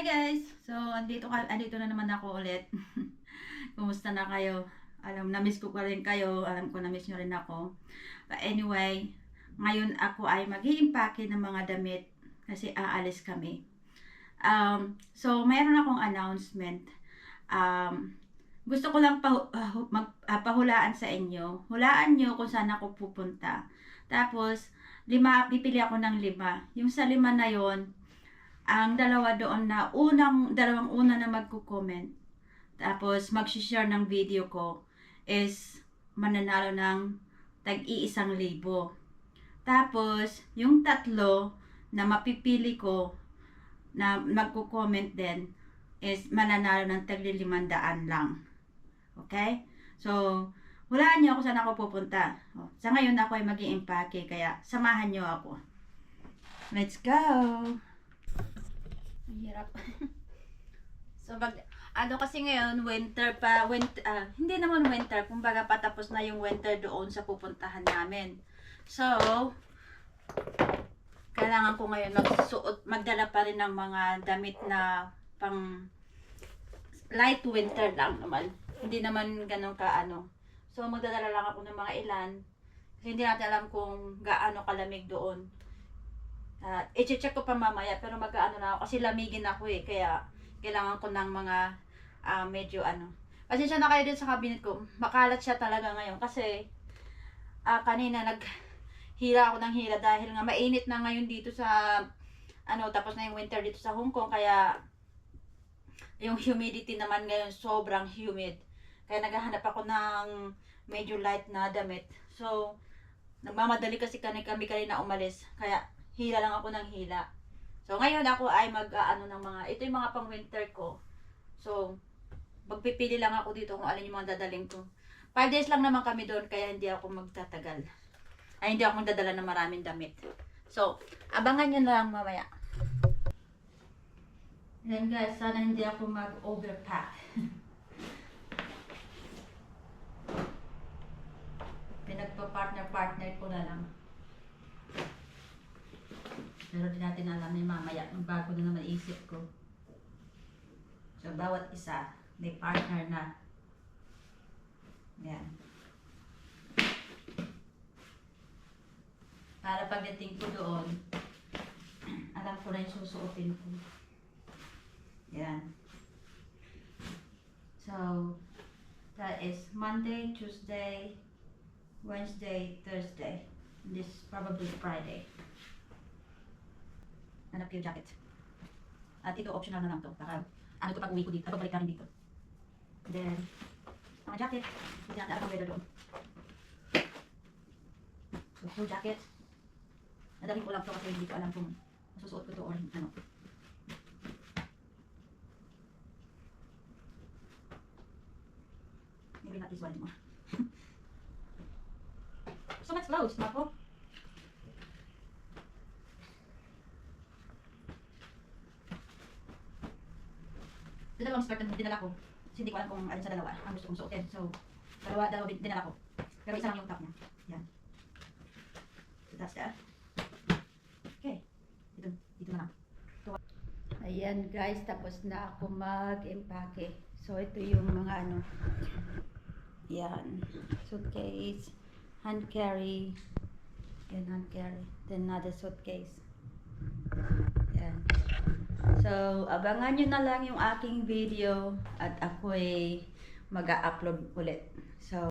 guys! So, andito na naman ako ulit. Kumusta na kayo? Na-miss ko pa rin kayo. Alam ko na-miss nyo rin ako. But anyway, ngayon ako ay mag-i-impake ng mga damit kasi aalis kami. So, mayroon akong announcement. Gusto ko lang pahulaan sa inyo. Hulaan nyo kung saan ako pupunta. Tapos, pipili ako ng 5. Yung sa 5 na yon, ang dalawa doon na dalawang una na magko-comment, tapos mag-share ng video ko is mananalo ng tag-1,000. Tapos, yung 3 na mapipili ko na magko-comment din is mananalo ng tag-500 lang. Okay? So, hulaan niyo ako saan ako pupunta. Sa ngayon ako ay mag-i-impake, kaya samahan niyo ako. Let's go! Ang hirap. So, kasi ngayon, winter pa, hindi naman winter, kumbaga patapos na yung winter doon sa pupuntahan namin. So, kailangan ko ngayon magdala pa rin ng mga damit na pang light winter lang naman. Hindi naman ganun kaano. So, magdadala lang ako ng mga ilan. Kasi hindi natin alam kung gaano kalamig doon. I-check ko pa mamaya, pero mag-ano na ako kasi lamigin ako kaya kailangan ko ng mga medyo pasensya na kayo din sa cabinet ko, makalat siya talaga ngayon kasi kanina naghila ako ng hila dahil nga mainit na ngayon dito sa tapos na yung winter dito sa Hong Kong, kaya yung humidity naman ngayon sobrang humid, kaya naghahanap ako ng medyo light na damit. So nagmamadali kasi kami kanina umalis, kaya hila lang ako ng hila. So, ngayon ako ay ng mga, ito yung mga pang winter ko. So, magpipili lang ako dito kung alin yung mga dadaling ko. 5 days lang naman kami doon, kaya hindi ako magtatagal. Hindi ako magdadala ng maraming damit. So, abangan nyo na lang mamaya. Yan guys, sana hindi ako mag-overpack. Pinagpa-partner ko na lang. Pero di natin alam ni mamaya, bago na naman isip ko. So, bawat isa, may partner na. Yan. Para pagdating ko doon, alam ko na yung susuotin ko. Yan. So, that is Monday, Tuesday, Wednesday, Thursday. This is probably Friday. Hanap ko yung jacket. At ito, optional na lang to. Baka, ito pag uwi ko dito. Pabalik namin dito. Then, mga jacket. Hindi natin alam kung weather doon. So, full jacket. Nadali ko lang to kasi hindi ko alam kung masusuot ko to or ano. Maybe not this one anymore. So much clothes, Marco. Dalawang skirt na dinala ko. Kasi hindi ko alam kung alin sa dalawa ang gusto kong suotin. So, dalawa dinala ko. Pero isa lang yung top niya. Yan. So, that's that. Okay. Dito na lang. Ayan guys, tapos na ako mag-impake. So, ito yung mga Yan. Suitcase. Hand carry. Yan, hand carry. Then another suitcase. Yan. So, abangan nyo na lang yung aking video at ako ay mag-upload ulit. So,